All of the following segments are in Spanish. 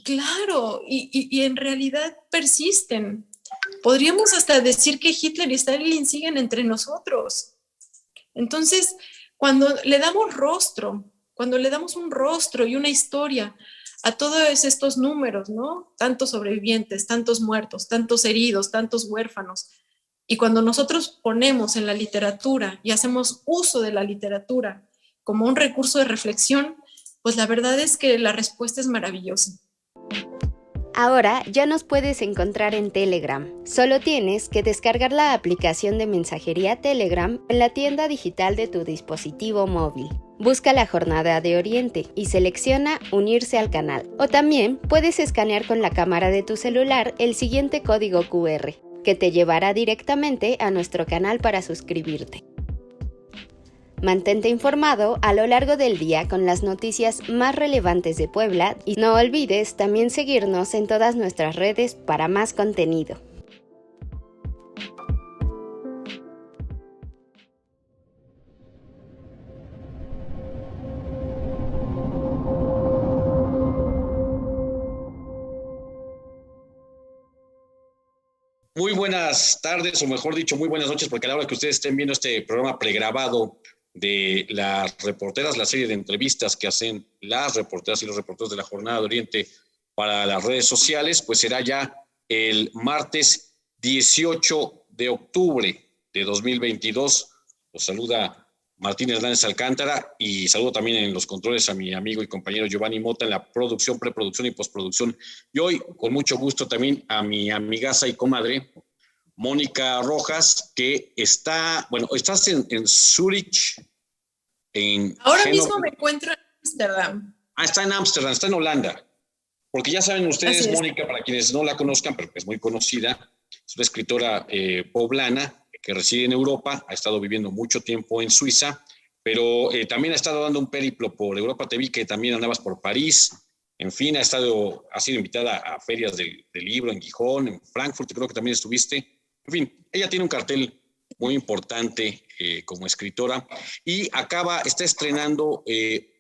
Claro, y en realidad persisten. Podríamos hasta decir que Hitler y Stalin siguen entre nosotros. Entonces, cuando le damos rostro, cuando le damos un rostro y una historia a todos estos números, ¿no? Tantos sobrevivientes, tantos muertos, tantos heridos, tantos huérfanos, y cuando nosotros ponemos en la literatura y hacemos uso de la literatura como un recurso de reflexión, pues la verdad es que la respuesta es maravillosa. Ahora ya nos puedes encontrar en Telegram. Solo tienes que descargar la aplicación de mensajería Telegram en la tienda digital de tu dispositivo móvil. Busca la Jornada de Oriente y selecciona Unirse al canal. O también puedes escanear con la cámara de tu celular el siguiente código QR, que te llevará directamente a nuestro canal para suscribirte. Mantente informado a lo largo del día con las noticias más relevantes de Puebla y no olvides también seguirnos en todas nuestras redes para más contenido. Muy buenas tardes, o mejor dicho, muy buenas noches, porque a la hora que ustedes estén viendo este programa pregrabado de las reporteras, la serie de entrevistas que hacen las reporteras y los reporteros de la Jornada de Oriente para las redes sociales, pues será ya el martes 18 de octubre de 2022. Los saluda Martín Hernández Alcántara y saludo también en los controles a mi amigo y compañero Giovanni Mota en la producción, preproducción y postproducción. Y hoy, con mucho gusto, también a mi amigaza y comadre, Mónica Rojas, que está, bueno, estás en Zurich, en Ahora Génova. mismo me encuentro en Ámsterdam. Está en Ámsterdam, está en Holanda. Porque ya saben ustedes, Mónica, para quienes no la conozcan, pero que es muy conocida, es una escritora poblana que reside en Europa, ha estado viviendo mucho tiempo en Suiza, pero también ha estado dando un periplo por Europa. Te vi que también andabas por París, en fin, ha sido invitada a ferias del libro en Gijón, en Frankfurt, creo que también estuviste. En fin, ella tiene un cartel muy importante como escritora y está estrenando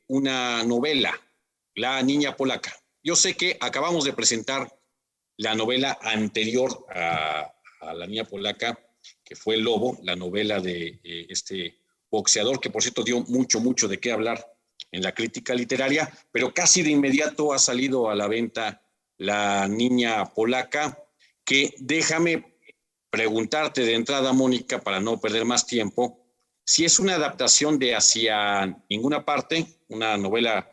una novela, La Niña Polaca. Yo sé que acabamos de presentar la novela anterior a La Niña Polaca, que fue El Lobo, la novela de este boxeador, que por cierto dio mucho de qué hablar en la crítica literaria, pero casi de inmediato ha salido a la venta La Niña Polaca, que déjame preguntarte de entrada, Mónica, para no perder más tiempo, si es una adaptación de Hacia Ninguna Parte, una novela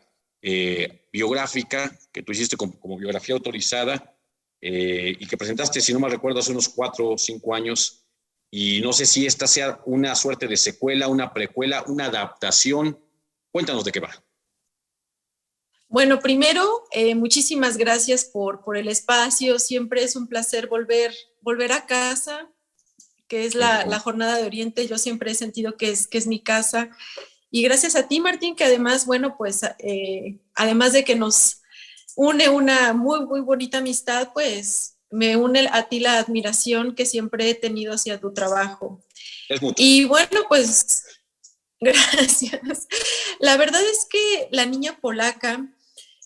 biográfica que tú hiciste como biografía autorizada y que presentaste, si no me recuerdo, hace unos 4 o 5 años, y no sé si esta sea una suerte de secuela, una precuela, una adaptación. Cuéntanos de qué va. Bueno, primero, muchísimas gracias por el espacio. Siempre es un placer volver a casa, que es la Jornada de Oriente. Yo siempre he sentido que es mi casa. Y gracias a ti, Martín, que además, bueno, pues, además de que nos une una muy bonita amistad, pues me une a ti la admiración que siempre he tenido hacia tu trabajo. Y bueno, pues, gracias. La verdad es que La Niña Polaca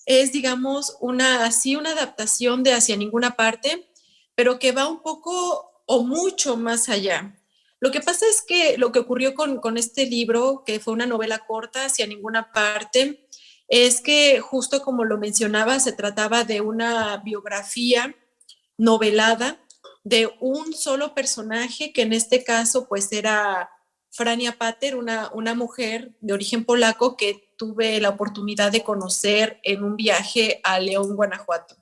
es, digamos, una adaptación de Hacia Ninguna Parte, pero que va un poco o mucho más allá. Lo que pasa es que lo que ocurrió con este libro, que fue una novela corta, Hacia Ninguna Parte, es que justo como lo mencionaba, se trataba de una biografía novelada de un solo personaje, que en este caso pues era Frania Pater, una mujer de origen polaco que tuve la oportunidad de conocer en un viaje a León, Guanajuato.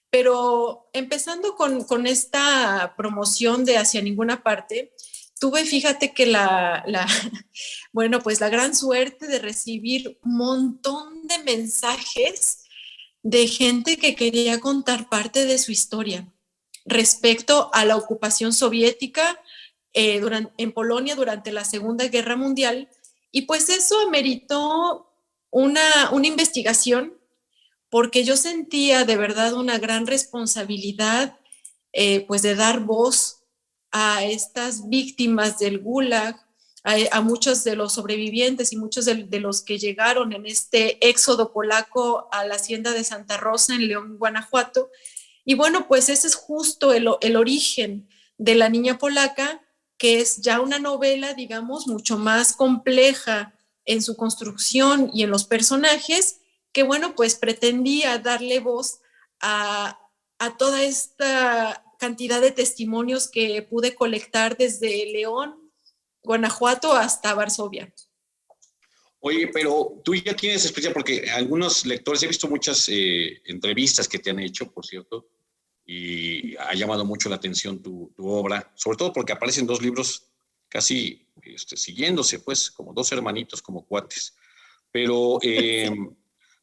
Pero empezando con esta promoción de Hacia Ninguna Parte, tuve, fíjate que bueno, pues la gran suerte de recibir un montón de mensajes de gente que quería contar parte de su historia respecto a la ocupación soviética en Polonia durante la Segunda Guerra Mundial, y pues eso ameritó una investigación, porque yo sentía de verdad una gran responsabilidad pues de dar voz a estas víctimas del Gulag, a muchos de los sobrevivientes y muchos de los que llegaron en este éxodo polaco a la hacienda de Santa Rosa en León, Guanajuato. Y bueno, pues ese es justo el origen de La Niña Polaca, que es ya una novela, digamos, mucho más compleja en su construcción y en los personajes, que bueno, pues pretendía darle voz a toda esta cantidad de testimonios que pude colectar desde León, Guanajuato hasta Varsovia. Oye, pero tú ya tienes experiencia, porque algunos lectores, he visto muchas entrevistas que te han hecho, por cierto, y ha llamado mucho la atención tu obra, sobre todo porque aparecen dos libros casi siguiéndose, pues, como dos hermanitos, como cuates. Pero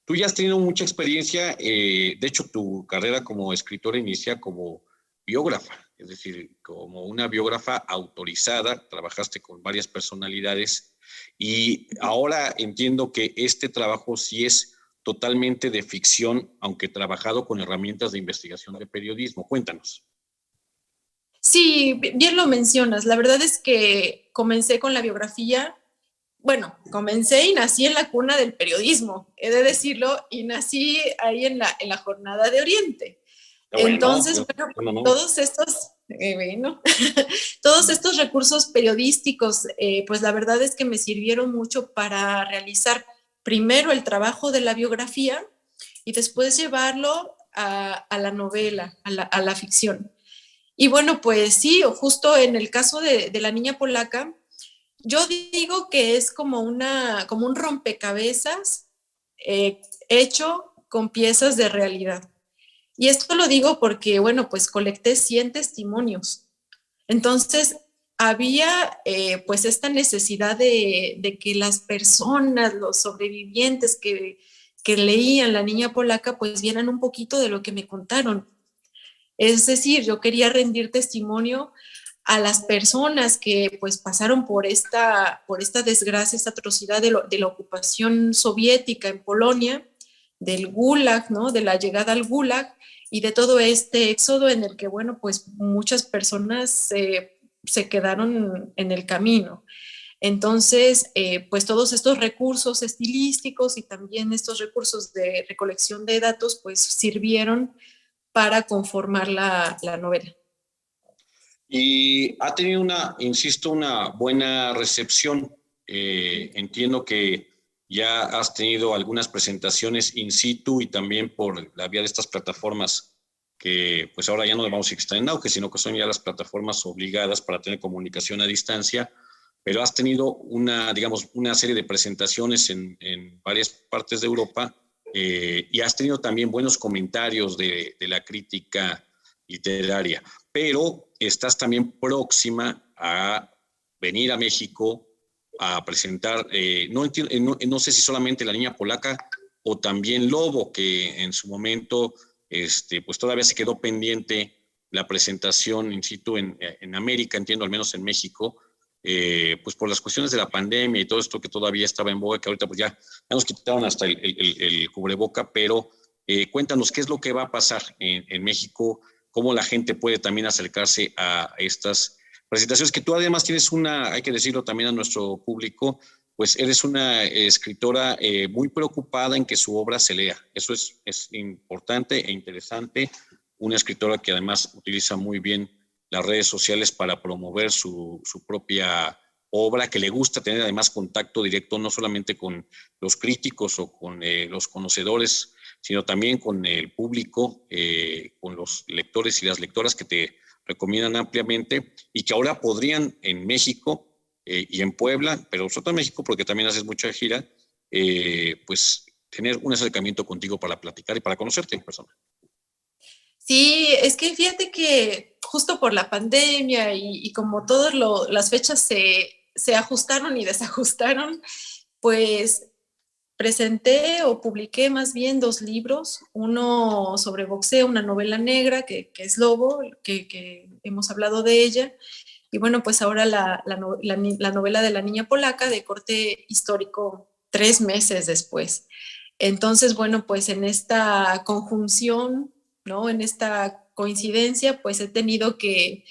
tú ya has tenido mucha experiencia, de hecho tu carrera como escritora inicia como biógrafa, es decir, como una biógrafa autorizada, trabajaste con varias personalidades y ahora entiendo que este trabajo sí es totalmente de ficción, aunque trabajado con herramientas de investigación de periodismo. Cuéntanos. Sí, bien lo mencionas. La verdad es que comencé con la biografía. Bueno, comencé y nací en la cuna del periodismo, he de decirlo, y nací ahí en la Jornada de Oriente. Entonces, bueno, no. todos estos, bueno, todos estos recursos periodísticos, pues la verdad es que me sirvieron mucho para realizar primero el trabajo de la biografía y después llevarlo a la novela, a la ficción. Y bueno, pues sí, justo en el caso de La Niña Polaca, yo digo que es como un rompecabezas hecho con piezas de realidad. Y esto lo digo porque, bueno, pues colecté 100 testimonios. Entonces, había pues esta necesidad de que las personas, los sobrevivientes que leían La Niña Polaca, pues vieran un poquito de lo que me contaron. Es decir, yo quería rendir testimonio a las personas que pues pasaron por esta desgracia, esta atrocidad de la ocupación soviética en Polonia, del Gulag, ¿no? De la llegada al Gulag y de todo este éxodo en el que, bueno, pues muchas personas se quedaron en el camino. Entonces, pues todos estos recursos estilísticos y también estos recursos de recolección de datos, pues sirvieron para conformar la novela. Y ha tenido insisto, una buena recepción. Entiendo que ya has tenido algunas presentaciones in situ y también por la vía de estas plataformas que pues ahora ya no vamos a decir que están en auge, sino que son ya las plataformas obligadas para tener comunicación a distancia, pero has tenido digamos, una serie de presentaciones en varias partes de Europa y has tenido también buenos comentarios de la crítica literaria, pero estás también próxima a venir a México a presentar, no sé si solamente La Niña Polaca o también Lobo, que en su momento pues todavía se quedó pendiente la presentación in situ en América, entiendo, al menos en México, pues por las cuestiones de la pandemia y todo esto que todavía estaba en boga, que ahorita pues ya nos quitaron hasta el cubreboca, pero cuéntanos qué es lo que va a pasar en México, cómo la gente puede también acercarse a estas presentaciones, que tú además tienes hay que decirlo también a nuestro público, pues eres una escritora muy preocupada en que su obra se lea. Eso es importante e interesante. Una escritora que además utiliza muy bien las redes sociales para promover su propia obra, que le gusta tener además contacto directo no solamente con los críticos o con los conocedores, sino también con el público, con los lectores y las lectoras que te recomiendan ampliamente y que ahora podrían en México y en Puebla, pero sobre todo en México porque también haces mucha gira, pues tener un acercamiento contigo para platicar y para conocerte en persona. Sí, es que fíjate que justo por la pandemia y como todas las fechas se ajustaron y desajustaron, pues presenté o publiqué más bien 2 libros, uno sobre boxeo, una novela negra que es Lobo, que hemos hablado de ella, y bueno, pues ahora la novela de La Niña Polaca de corte histórico 3 meses después. Entonces, bueno, pues en esta conjunción, ¿no? En esta coincidencia, pues he tenido que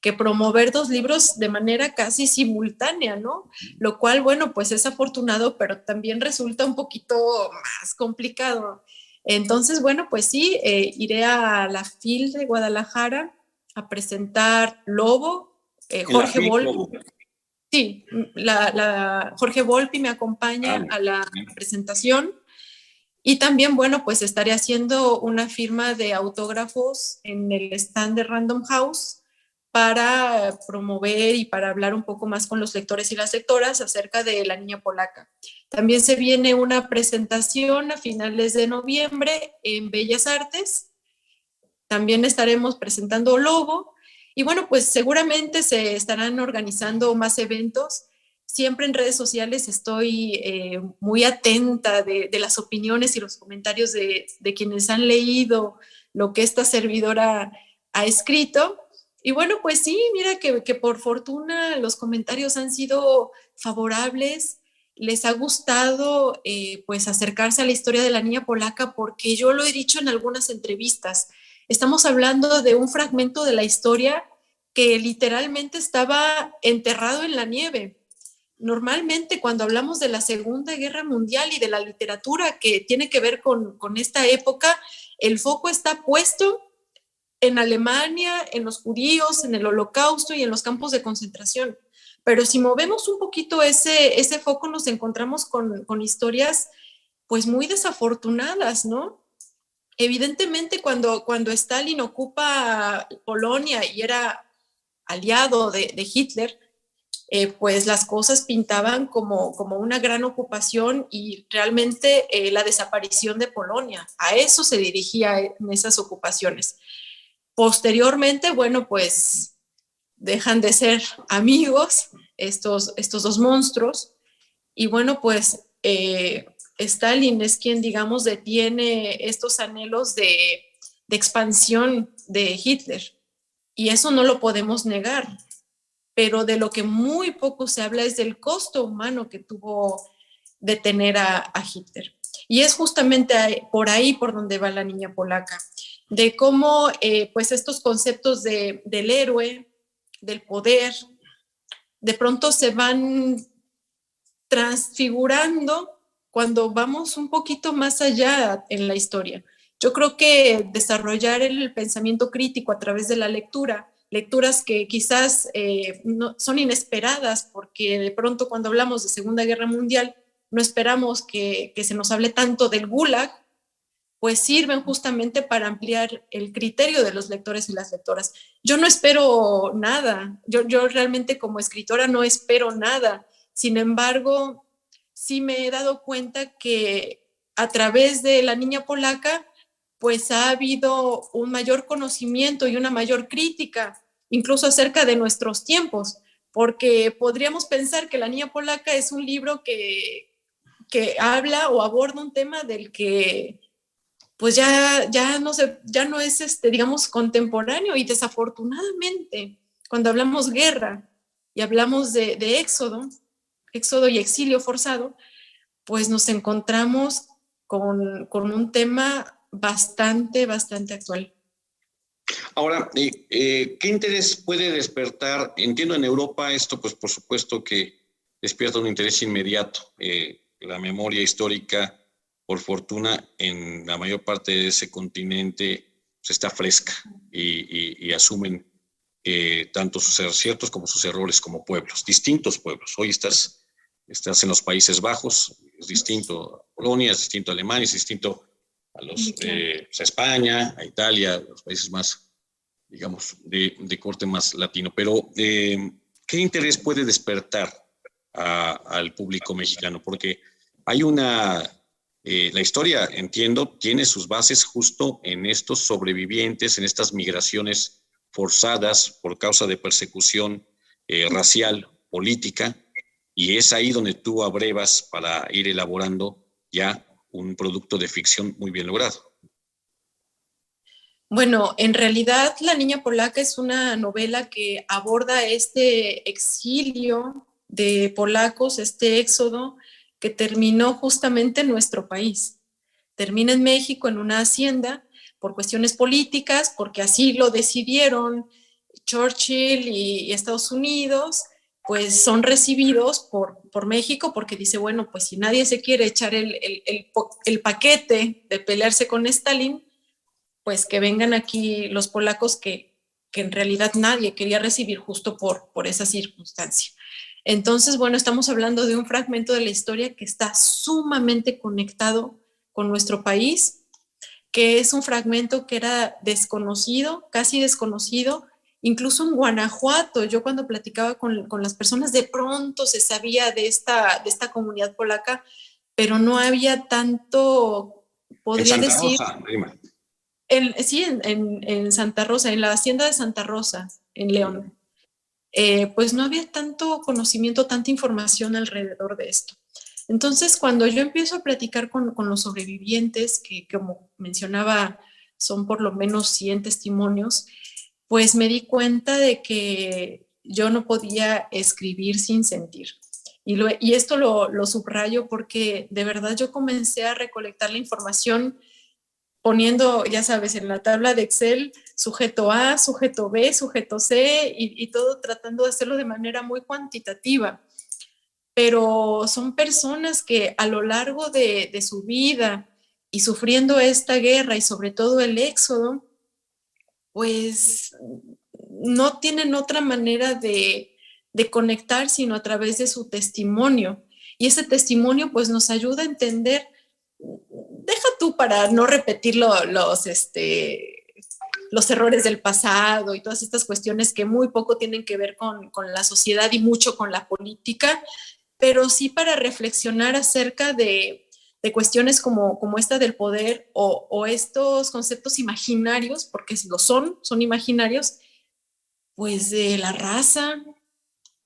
que promover dos libros de manera casi simultánea, ¿no? Lo cual, bueno, pues es afortunado, pero también resulta un poquito más complicado. Entonces, bueno, pues sí, iré a la FIL de Guadalajara a presentar Lobo, Jorge Volpi. Sí, Jorge Volpi me acompaña a la presentación. Y también, bueno, pues estaré haciendo una firma de autógrafos en el stand de Random House para promover y para hablar un poco más con los lectores y las lectoras acerca de La Niña Polaca. También se viene una presentación a finales de noviembre en Bellas Artes. También estaremos presentando Lobo. Y bueno, pues seguramente se estarán organizando más eventos. Siempre en redes sociales estoy muy atenta de las opiniones y los comentarios de quienes han leído lo que esta servidora ha escrito. Y bueno, pues sí, mira que por fortuna los comentarios han sido favorables, les ha gustado pues acercarse a la historia de La Niña Polaca, porque yo lo he dicho en algunas entrevistas, estamos hablando de un fragmento de la historia que literalmente estaba enterrado en la nieve. Normalmente cuando hablamos de la Segunda Guerra Mundial y de la literatura que tiene que ver con esta época, el foco está puesto en Alemania, en los judíos, en el Holocausto y en los campos de concentración. Pero si movemos un poquito ese foco, nos encontramos con historias pues muy desafortunadas, ¿no? Evidentemente cuando Stalin ocupa Polonia y era aliado de Hitler, pues las cosas pintaban como una gran ocupación y realmente la desaparición de Polonia. A eso se dirigía en esas ocupaciones. Posteriormente, bueno, pues dejan de ser amigos estos dos monstruos y bueno, pues Stalin es quien, digamos, detiene estos anhelos de expansión de Hitler y eso no lo podemos negar, pero de lo que muy poco se habla es del costo humano que tuvo detener a Hitler. Y es justamente por ahí por donde va La Niña Polaca, de cómo pues estos conceptos del héroe, del poder, de pronto se van transfigurando cuando vamos un poquito más allá en la historia. Yo creo que desarrollar el pensamiento crítico a través de la lectura, lecturas que quizás no, son inesperadas, porque de pronto cuando hablamos de Segunda Guerra Mundial no esperamos que se nos hable tanto del Gulag, pues sirven justamente para ampliar el criterio de los lectores y las lectoras. Yo no espero nada, yo realmente como escritora no espero nada, sin embargo, sí me he dado cuenta que a través de La Niña Polaca, pues ha habido un mayor conocimiento y una mayor crítica, incluso acerca de nuestros tiempos, porque podríamos pensar que La Niña Polaca es un libro que habla o aborda un tema del que pues ya no es, digamos, contemporáneo, y desafortunadamente, cuando hablamos guerra y hablamos de éxodo y exilio forzado, pues nos encontramos con un tema bastante actual. Ahora, ¿qué interés puede despertar? Entiendo, en Europa esto, pues por supuesto que despierta un interés inmediato. La memoria histórica, por fortuna, en la mayor parte de ese continente pues, está fresca y asumen tanto sus aciertos como sus errores como pueblos, distintos pueblos. Hoy estás en los Países Bajos, es distinto a Polonia, es distinto a Alemania, es distinto a a España, a Italia, los países más, digamos, de corte más latino. Pero, ¿qué interés puede despertar al público mexicano? Porque hay la historia, entiendo, tiene sus bases justo en estos sobrevivientes, en estas migraciones forzadas por causa de persecución racial, política, y es ahí donde tú abrevas para ir elaborando ya un producto de ficción muy bien logrado. Bueno, en realidad La Niña Polaca es una novela que aborda este exilio de polacos, este éxodo que terminó justamente en nuestro país. Termina en México en una hacienda por cuestiones políticas, porque así lo decidieron Churchill y Estados Unidos, pues son recibidos por México porque dice, bueno, pues si nadie se quiere echar el paquete de pelearse con Stalin, pues que vengan aquí los polacos que en realidad nadie quería recibir justo por esa circunstancia. Entonces, bueno, estamos hablando de un fragmento de la historia que está sumamente conectado con nuestro país, que es un fragmento que era desconocido, casi desconocido, incluso en Guanajuato. Yo cuando platicaba con las personas, de pronto se sabía de esta comunidad polaca, pero no había tanto, podría en Santa decir... Rosa, prima. Sí, en Santa Rosa, en la hacienda de Santa Rosa, en León. Pues no había tanto conocimiento, tanta información alrededor de esto. Entonces, cuando yo empiezo a platicar con los sobrevivientes, que como mencionaba, son por lo menos 100 testimonios, pues me di cuenta de que yo no podía escribir sin sentir. Y esto lo subrayo porque de verdad yo comencé a recolectar la información poniendo, ya sabes, en la tabla de Excel, sujeto A, sujeto B, sujeto C, y todo tratando de hacerlo de manera muy cuantitativa. Pero son personas que a lo largo de su vida y sufriendo esta guerra y sobre todo el éxodo, pues no tienen otra manera de conectar sino a través de su testimonio. Y ese testimonio pues nos ayuda a entender, deja tú para no repetir los errores del pasado y todas estas cuestiones que muy poco tienen que ver con la sociedad y mucho con la política, pero sí para reflexionar acerca de cuestiones como esta del poder o estos conceptos imaginarios, porque si lo son imaginarios, pues de la raza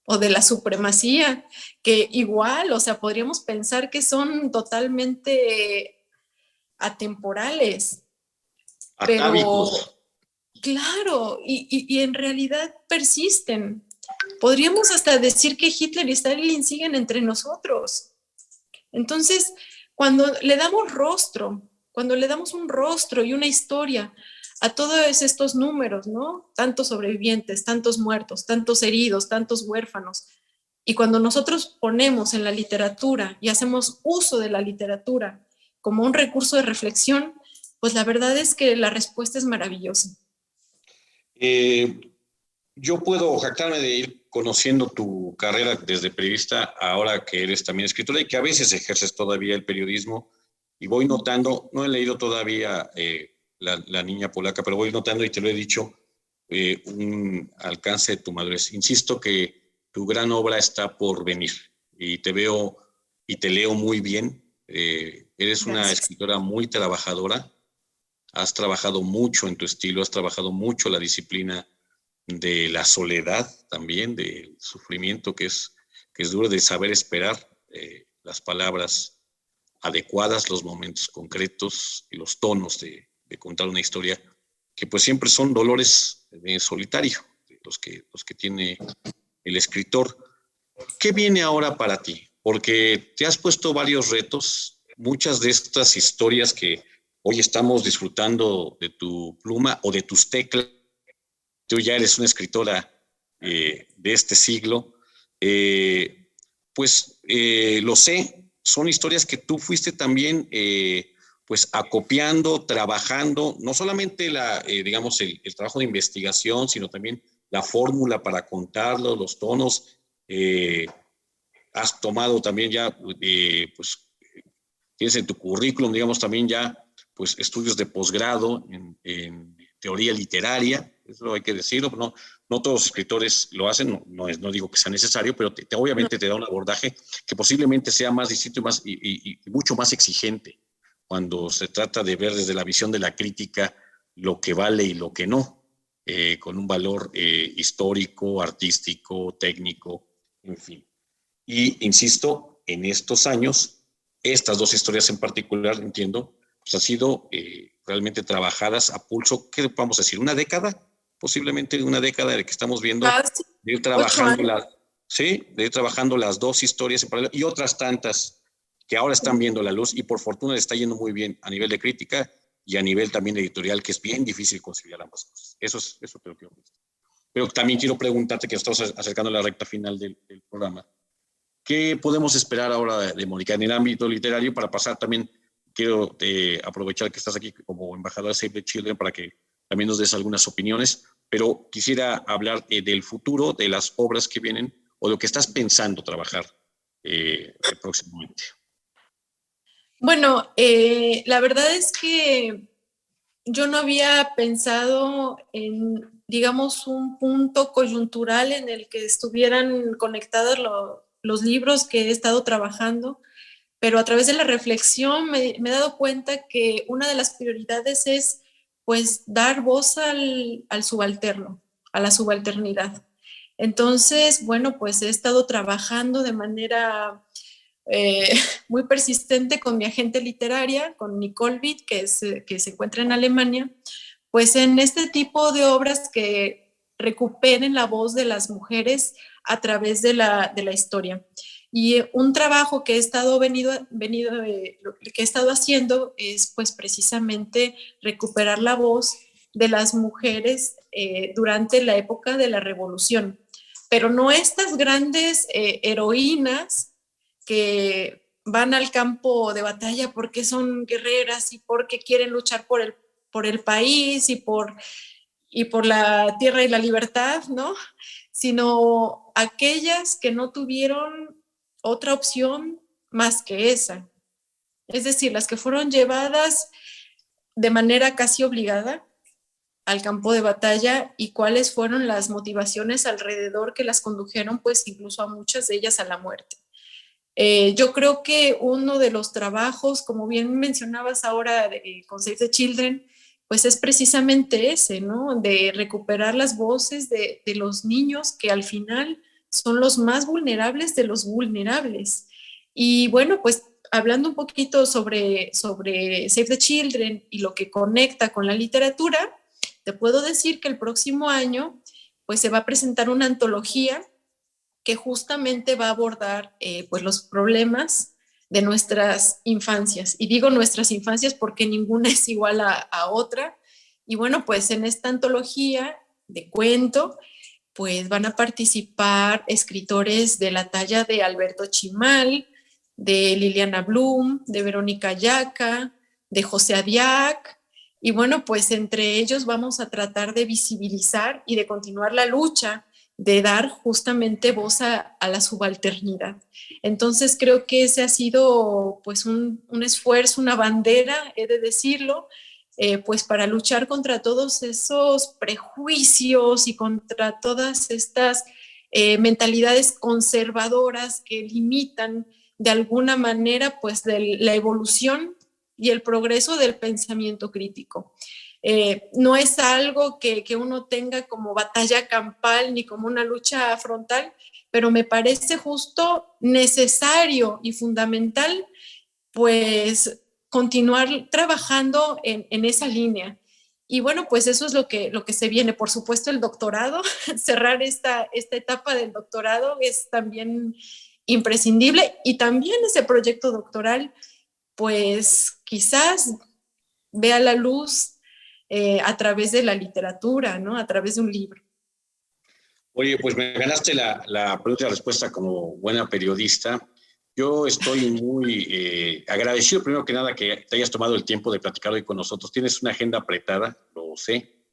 o de la supremacía, que igual, o sea, podríamos pensar que son totalmente atemporales, Atávicos. pero claro, y en realidad persisten. Podríamos hasta decir que Hitler y Stalin siguen entre nosotros. Entonces, cuando le damos un rostro y una historia a todos estos números, ¿no? Tantos sobrevivientes, tantos muertos, tantos heridos, tantos huérfanos, y cuando nosotros ponemos en la literatura y hacemos uso de la literatura como un recurso de reflexión, pues la verdad es que la respuesta es maravillosa. Yo puedo jactarme de ir conociendo tu carrera desde periodista, ahora que eres también escritora y que a veces ejerces todavía el periodismo, y voy notando, no he leído todavía la niña polaca, pero voy notando, y te lo he dicho, un alcance de tu madurez. Insisto que tu gran obra está por venir, y te veo y te leo muy bien. Eres una escritora muy trabajadora, has trabajado mucho en tu estilo, has trabajado mucho la disciplina de la soledad también, del sufrimiento que es duro, de saber esperar las palabras adecuadas, los momentos concretos y los tonos de contar una historia que pues siempre son dolores de solitario, los que tiene el escritor. ¿Qué viene ahora para ti? Porque te has puesto varios retos, muchas de estas historias que hoy estamos disfrutando de tu pluma o de tus teclas. Tú ya eres una escritora de este siglo, lo sé, son historias que tú fuiste también pues acopiando, trabajando, no solamente digamos el trabajo de investigación, sino también la fórmula para contarlo, los tonos. Has tomado también ya, pues tienes en tu currículum, digamos, también ya pues estudios de posgrado en teoría literaria, eso hay que decirlo, no todos los escritores lo hacen, no digo que sea necesario, pero obviamente te da un abordaje que posiblemente sea más distinto y mucho más exigente cuando se trata de ver desde la visión de la crítica lo que vale y lo que no, con un valor histórico, artístico, técnico, en fin. Y insisto, en estos años, estas dos historias en particular, entiendo, pues han sido realmente trabajadas a pulso, ¿qué vamos a decir? ¿Una década? Posiblemente una década de que estamos viendo, de ir trabajando las dos historias en paralelo y otras tantas que ahora están viendo la luz y por fortuna le está yendo muy bien a nivel de crítica y a nivel también editorial, que es bien difícil conciliar ambas cosas. Eso creo que... pero también quiero preguntarte, que estamos acercando a la recta final del programa, ¿qué podemos esperar ahora de Mónica en el ámbito literario? Para pasar también, quiero aprovechar que estás aquí como embajadora de Save the Children para que también nos des algunas opiniones, pero quisiera hablar del futuro, de las obras que vienen o lo que estás pensando trabajar próximamente. Bueno, la verdad es que yo no había pensado en, digamos, un punto coyuntural en el que estuvieran conectados los libros que he estado trabajando, pero a través de la reflexión me he dado cuenta que una de las prioridades es, pues, dar voz al subalterno, a la subalternidad. Entonces, bueno, pues he estado trabajando de manera muy persistente con mi agente literaria, con Nicole Witt, que se encuentra en Alemania, pues en este tipo de obras que recuperen la voz de las mujeres a través de la historia. Y un trabajo que he estado haciendo es pues precisamente recuperar la voz de las mujeres durante la época de la Revolución. Pero no estas grandes heroínas que van al campo de batalla porque son guerreras y porque quieren luchar por el país y por la tierra y la libertad, ¿no? Sino aquellas que no tuvieron otra opción más que esa. Es decir, las que fueron llevadas de manera casi obligada al campo de batalla y cuáles fueron las motivaciones alrededor que las condujeron, pues incluso a muchas de ellas a la muerte. Yo creo que uno de los trabajos, como bien mencionabas ahora con Save the Children, pues es precisamente ese, ¿no? De recuperar las voces de los niños que al final son los más vulnerables de los vulnerables. Y bueno, pues hablando un poquito sobre Save the Children y lo que conecta con la literatura, te puedo decir que el próximo año pues se va a presentar una antología que justamente va a abordar pues los problemas de nuestras infancias. Y digo nuestras infancias porque ninguna es igual a otra. Y bueno, pues en esta antología de cuento, pues van a participar escritores de la talla de Alberto Chimal, de Liliana Blum, de Verónica Yaca, de José Adiac. Y bueno, pues entre ellos vamos a tratar de visibilizar y de continuar la lucha de dar justamente voz a la subalternidad. Entonces creo que ese ha sido pues un esfuerzo, una bandera, he de decirlo, pues para luchar contra todos esos prejuicios y contra todas estas mentalidades conservadoras que limitan de alguna manera pues de la evolución y el progreso del pensamiento crítico. No es algo que uno tenga como batalla campal ni como una lucha frontal, pero me parece justo necesario y fundamental pues continuar trabajando en esa línea. Y bueno, pues eso es lo que se viene. Por supuesto, el doctorado, cerrar esta etapa del doctorado es también imprescindible, y también ese proyecto doctoral pues quizás vea la luz a través de la literatura, ¿no? A través de un libro. Oye, pues me ganaste la pregunta y la respuesta como buena periodista. Yo estoy muy agradecido, primero que nada, que te hayas tomado el tiempo de platicar hoy con nosotros. Tienes una agenda apretada, lo sé,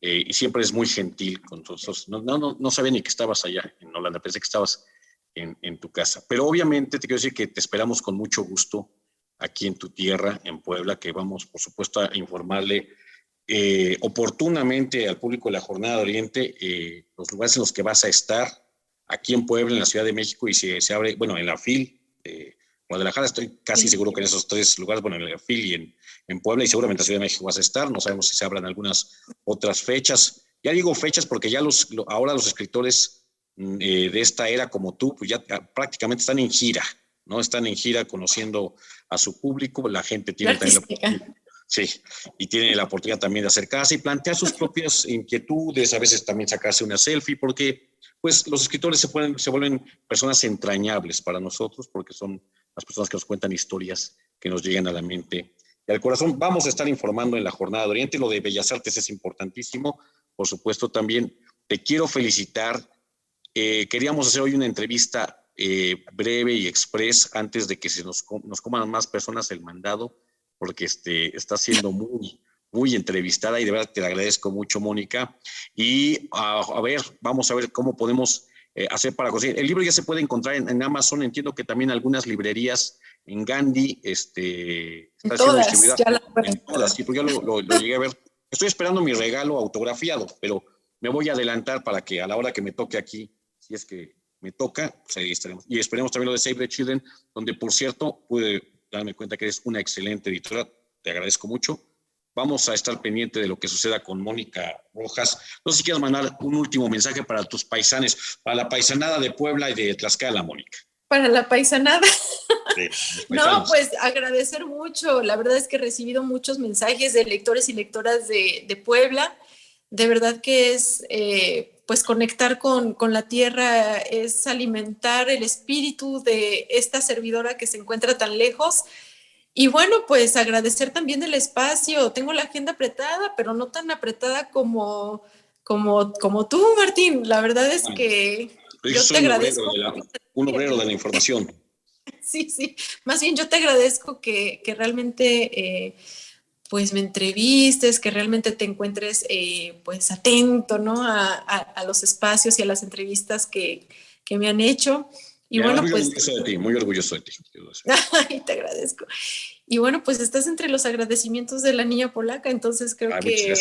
y siempre es muy gentil con nosotros. No sabía ni que estabas allá en Holanda, pensé que estabas en tu casa. Pero obviamente te quiero decir que te esperamos con mucho gusto aquí en tu tierra, en Puebla, que vamos, por supuesto, a informarle oportunamente al público de la Jornada de Oriente los lugares en los que vas a estar aquí en Puebla, en la Ciudad de México, y si se abre, bueno, en la FIL de Guadalajara, estoy casi seguro que en esos tres lugares, bueno, en la FIL y en Puebla, y seguramente en la Ciudad de México vas a estar. No sabemos si se abran algunas otras fechas. Ya digo fechas porque ya ahora los escritores de esta era como tú, pues ya prácticamente están en gira, ¿no? Están en gira conociendo a su público, la gente tiene también sí, y tiene la oportunidad también de acercarse y plantear sus propias inquietudes, a veces también sacarse una selfie, porque pues los escritores se vuelven personas entrañables para nosotros, porque son las personas que nos cuentan historias que nos llegan a la mente y al corazón. Vamos a estar informando en la Jornada de Oriente. Lo de Bellas Artes es importantísimo, por supuesto también. te quiero felicitar. Queríamos hacer hoy una entrevista breve y express antes de que nos coman más personas el mandado, porque está siendo muy entrevistada y de verdad te la agradezco mucho, Mónica. Y vamos a ver cómo podemos hacer para conseguir. El libro ya se puede encontrar en Amazon, entiendo que también algunas librerías en Gandhi está siendo distribuida. En todas, sí, porque ya lo llegué a ver. Estoy esperando mi regalo autografiado, pero me voy a adelantar para que a la hora que me toque aquí, si es que me toca, pues ahí estaremos. Y esperemos también lo de Save the Children, donde, por cierto, pude darme cuenta que eres una excelente editora. Te agradezco mucho. Vamos a estar pendiente de lo que suceda con Mónica Rojas. No sé si quieres mandar un último mensaje para tus paisanes, para la paisanada de Puebla y de Tlaxcala, Mónica. Para la paisanada. Sí, no, pues agradecer mucho. La verdad es que he recibido muchos mensajes de lectores y lectoras de Puebla. De verdad que es pues conectar con la tierra, es alimentar el espíritu de esta servidora que se encuentra tan lejos. Y bueno, pues agradecer también el espacio. Tengo la agenda apretada, pero no tan apretada como tú, Martín. La verdad es que yo te agradezco. Un obrero de la información. Sí. Más bien yo te agradezco que realmente pues me entrevistes, que realmente te encuentres pues atento, ¿no? a los espacios y a las entrevistas que me han hecho. Y bueno, pues... Muy orgulloso de ti. Ay, te agradezco. Y bueno, pues estás entre los agradecimientos de la niña polaca, entonces creo que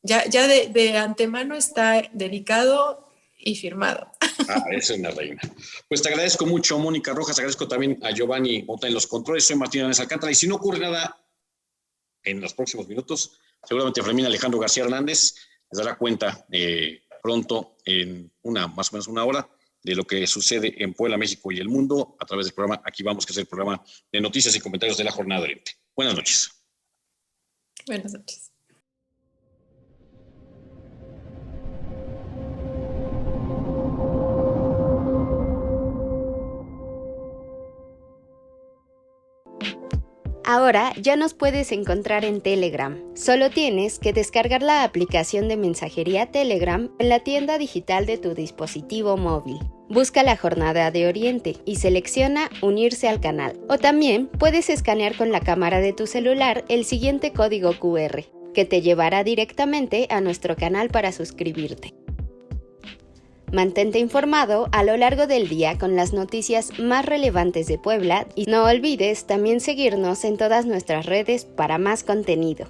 ya de antemano está dedicado y firmado. Esa es una reina. Pues te agradezco mucho, Mónica Rojas, agradezco también a Giovanni Mota en los controles, soy Martín Hernández Alcántara, y si no ocurre nada en los próximos minutos, seguramente Fermín Alejandro García Hernández les dará cuenta pronto, en más o menos una hora, de lo que sucede en Puebla, México y el mundo a través del programa Aquí Vamos, que es el programa de noticias y comentarios de la Jornada de Oriente. Buenas noches. Buenas noches. Ahora ya nos puedes encontrar en Telegram. Solo tienes que descargar la aplicación de mensajería Telegram en la tienda digital de tu dispositivo móvil. Busca la Jornada de Oriente y selecciona Unirse al canal. O también puedes escanear con la cámara de tu celular el siguiente código QR, que te llevará directamente a nuestro canal para suscribirte. Mantente informado a lo largo del día con las noticias más relevantes de Puebla y no olvides también seguirnos en todas nuestras redes para más contenido.